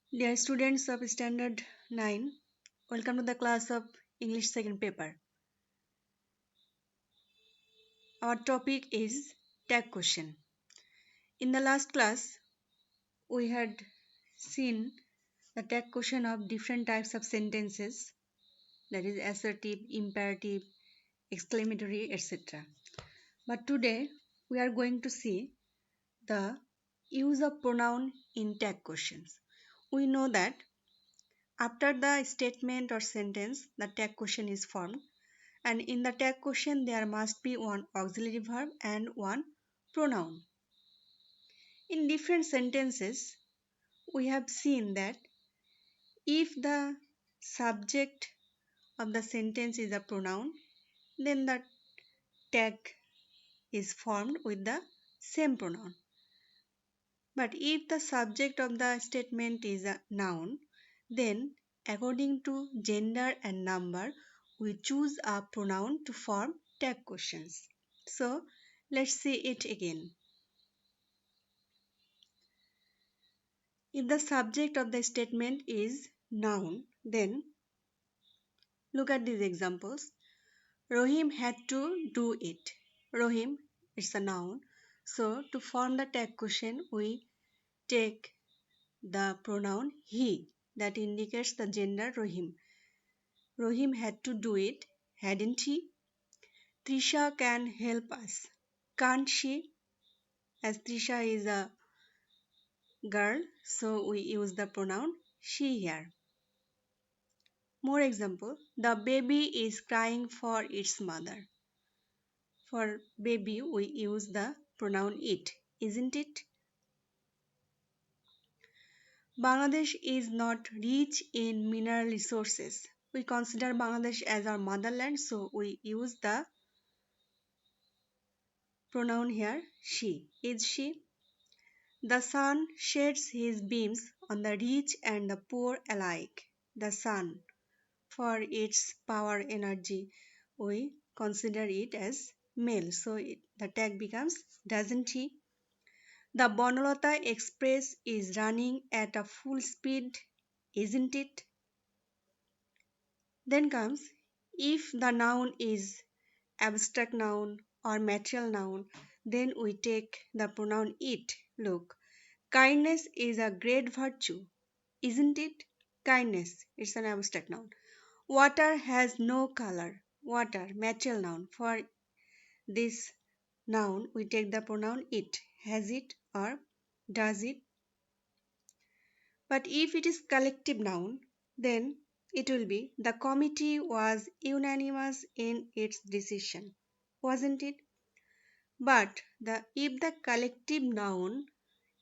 Dear students of Standard 9, welcome to the class of English second paper. Our topic is tag question. In the last class, we had seen the tag question of different types of sentences, that is assertive, imperative, exclamatory, etc. But today, we are going to see the use of pronoun in tag questions. We know that after the statement or sentence, the tag question is formed, and in the tag question there must be one auxiliary verb and one pronoun. In different sentences, we have seen that if the subject of the sentence is a pronoun, then the tag is formed with the same pronoun. But if the subject of the statement is a noun, then according to gender and number, we choose a pronoun to form tag questions. So let's see it again. If the subject of the statement is noun, then look at these examples. Rohim had to do it. Rohim is a noun. So to form the tag question, we take the pronoun he that indicates the gender Rohim. Rohim had to do it, hadn't he? Trisha can help us, can't she? As Trisha is a girl, so we use the pronoun she here. More example, the baby is crying for its mother. For baby, we use the pronoun it, isn't it? Bangladesh is not rich in mineral resources. We consider Bangladesh as our motherland, so we use the pronoun here she. Is she? The sun sheds his beams on the rich and the poor alike. The sun, for its power energy, we consider it as male. So the tag becomes doesn't he? The Bonalata Express is running at a full speed, isn't it? Then comes if the noun is abstract noun or material noun, then we take the pronoun it. Look, kindness is a great virtue, isn't it? Kindness, it's an abstract noun. Water has no color. Water, material noun. For this noun, we take the pronoun it. Has it or does it? But if it is collective noun, then it will be the committee was unanimous in its decision, wasn't it? But if the collective noun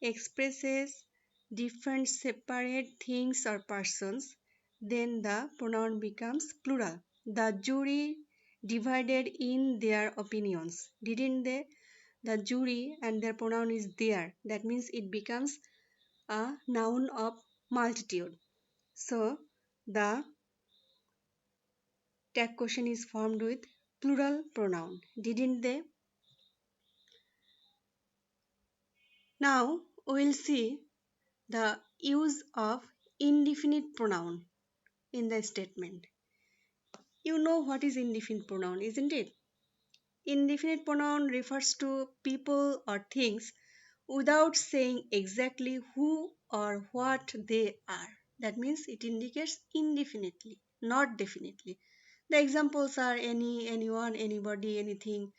expresses different separate things or persons, then the pronoun becomes plural. The jury divided in their opinions, didn't they? The jury and their pronoun is there. That means it becomes a noun of multitude. So the tag question is formed with plural pronoun, didn't they? Now we will see the use of indefinite pronoun in the statement. You know what is indefinite pronoun, isn't it? Indefinite pronoun refers to people or things without saying exactly who or what they are. That means it indicates indefinitely, not definitely. The examples are any, anyone, anybody, anything,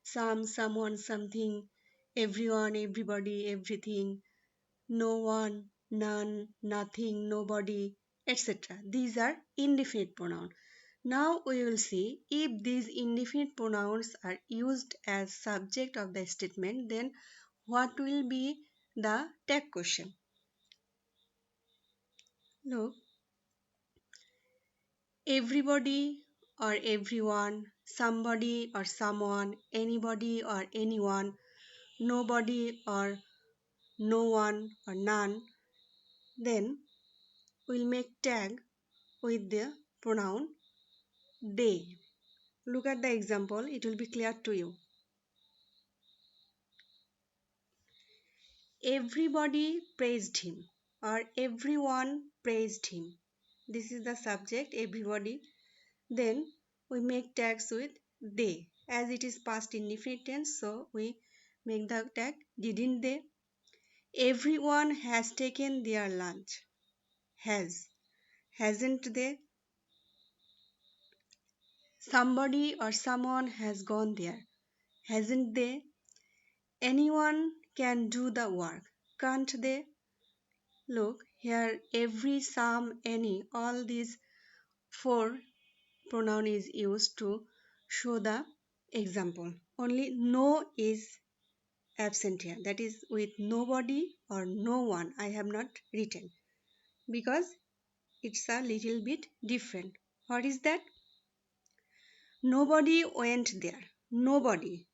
some, someone, something, everyone, everybody, everything, no one, none, nothing, nobody, etc. These are indefinite pronouns. Now we will see if these indefinite pronouns are used as subject of the statement, then what will be the tag question. Look, everybody or everyone, somebody or someone, anybody or anyone, nobody or no one or none, then we'll make tag with the pronoun they. Look at the example, it will be clear to you. Everybody praised him. or everyone praised him. This is the subject, everybody. Then we make tags with they. As it is past indefinite tense, so we make the tag didn't they. Everyone has taken their lunch. Has. Hasn't they? Somebody or someone has gone there. Hasn't they? Anyone can do the work. Can't they? Look, here every, some, any, all these four pronoun is used to show the example. Only no is absent here. That is with nobody or no one. I have not written because it's a little bit different. What is that? Nobody went there. Nobody.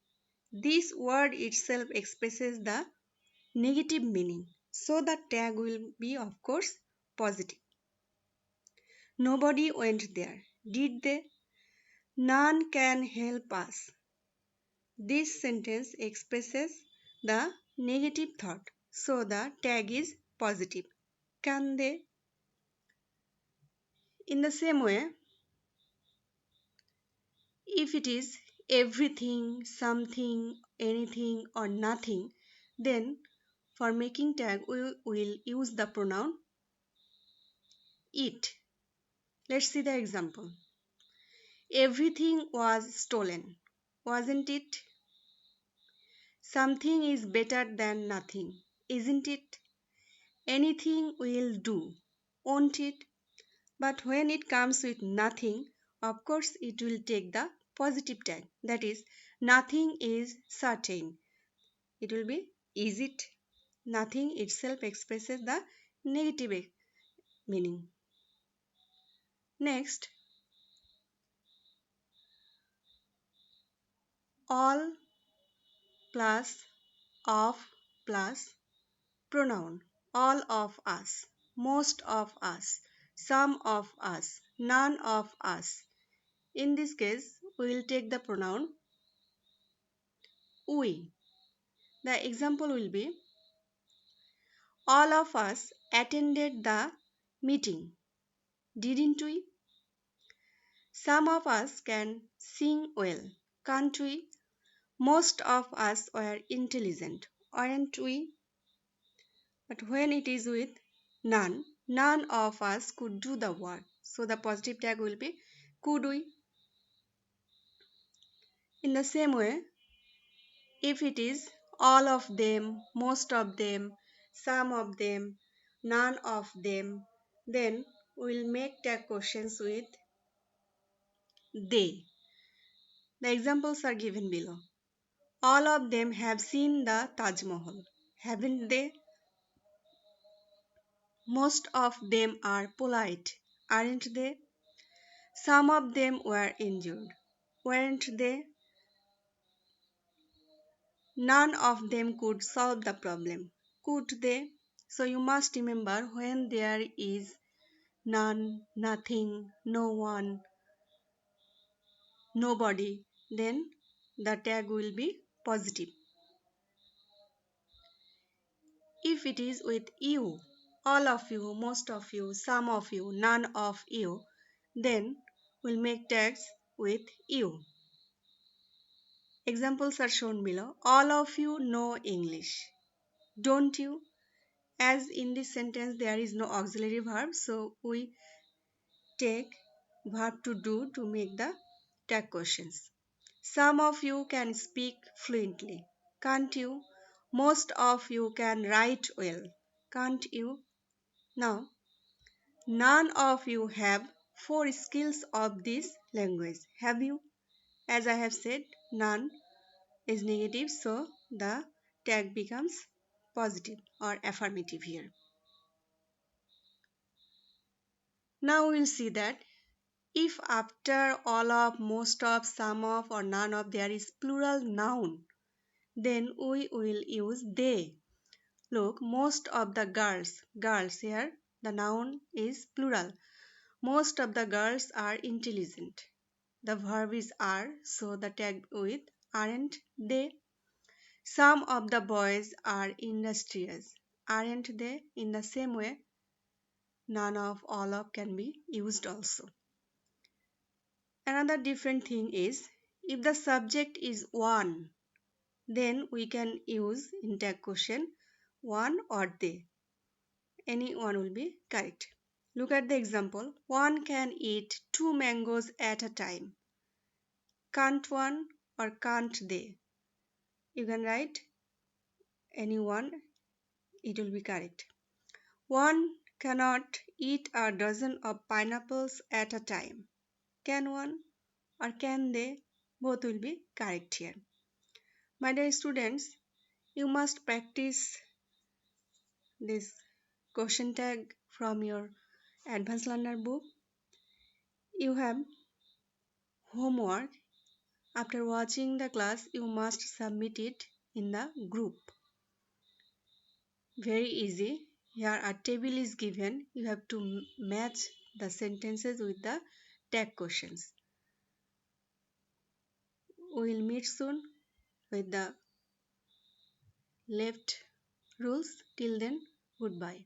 This word itself expresses the negative meaning. So the tag will be, of course, positive. Nobody went there. Did they? None can help us. This sentence expresses the negative thought. So the tag is positive. Can they? In the same way, if it is everything, something, anything, or nothing, then for making tag we will use the pronoun it. Let's see the example. Everything was stolen, wasn't it? Something is better than nothing, isn't it? Anything will do, won't it? But when it comes with nothing, of course it will take the positive tag. That is, nothing is certain. It will be, is it? Nothing itself expresses the negative meaning. Next, all plus of plus pronoun. All of us, most of us, some of us, none of us. In this case, we will take the pronoun we. The example will be, all of us attended the meeting, didn't we? Some of us can sing well, can't we? Most of us were intelligent, aren't we? But when it is with none, none of us could do the work. So the positive tag will be could we. In the same way, if it is all of them, most of them, some of them, none of them, then we'll make tag questions with they. The examples are given below. All of them have seen the Taj Mahal, haven't they? Most of them are polite, aren't they? Some of them were injured, weren't they? None of them could solve the problem, could they? So you must remember, when there is none, nothing, no one, nobody, then the tag will be positive. If it is with you, all of you, most of you, some of you, none of you, then we'll make tags with you. Examples are shown below. All of you know English, don't you? As in this sentence there is no auxiliary verb, so we take verb to do to make the tag questions. Some of you can speak fluently, can't you? Most of you can write well, can't you? Now, none of you have four skills of this language, have you? As I have said, none is negative, so the tag becomes positive or affirmative here. Now we will see that if after all of, most of, some of, or none of there is plural noun, then we will use they. Look, most of the girls, girls here, the noun is plural. Most of the girls are intelligent. The verb is are, so the tag with aren't they. Some of the boys are industrious, aren't they? In the same way, none of, all of can be used also. Another different thing is if the subject is one, then we can use in tag question one or they. Any one will be correct. Look at the example. One can eat 2 mangoes at a time. Can't one or can't they? You can write any one, it will be correct. One cannot eat a dozen of pineapples at a time. Can one or can they? Both will be correct here. My dear students, you must practice this question tag from your advanced learner book. You have homework. After watching the class, you must submit it in the group. Very easy. Here a table is given. You have to match the sentences with the tag questions. We will meet soon with the left rules. Till then, goodbye.